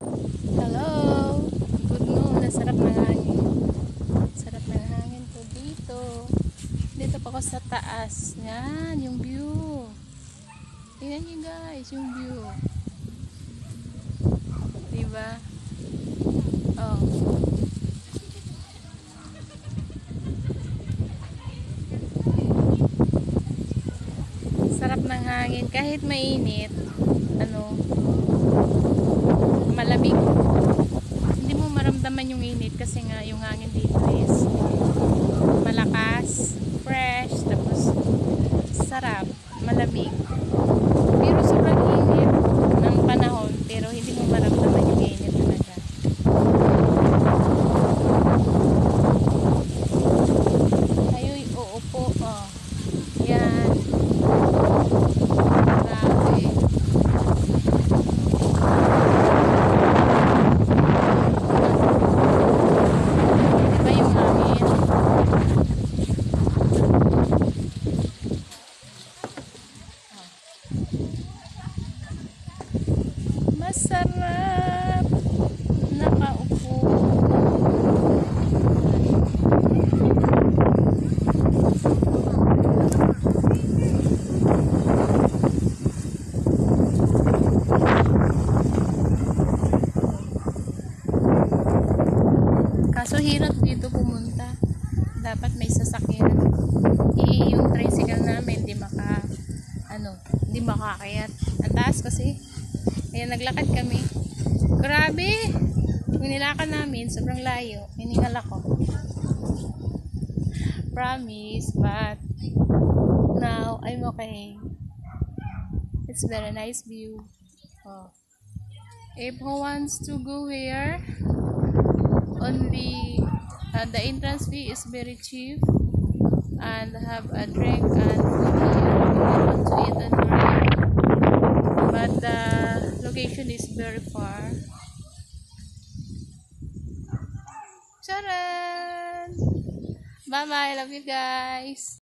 Hello! Good noon. Nasarap ng hangin. Sarap ng hangin po dito. Dito pa ako sa taas. Yan, yung view. Tingnan nyo guys, yung view. Diba? Oh. Sarap ng hangin. Kahit mainit, malamig. Hindi mo maramdaman yung init kasi nga yung hangin dito is malakas, fresh, tapos sarap, malamig. Pero sobrang init ng panahon, pero hindi mo maramdaman yung init talaga. Tayo'y uupo, oh. Yan. Grabe. Diba yung hangin? Masarap nakaupo. Kaso hirap dito pumunta. Dapat may sasakyan. Yung tricycle namin hindi hindi makakayat. Ang taas kasi. Kaya naglakad kami. Grabe! Yung nilakad namin, sobrang layo. Hiningal ako. Promise, but now I'm okay. It's very nice view. Oh. If who wants to go here, only the entrance fee is very cheap, and have a drink and food here if you want to eat and drink. But the location is very far. Charan! Bye bye, love you guys.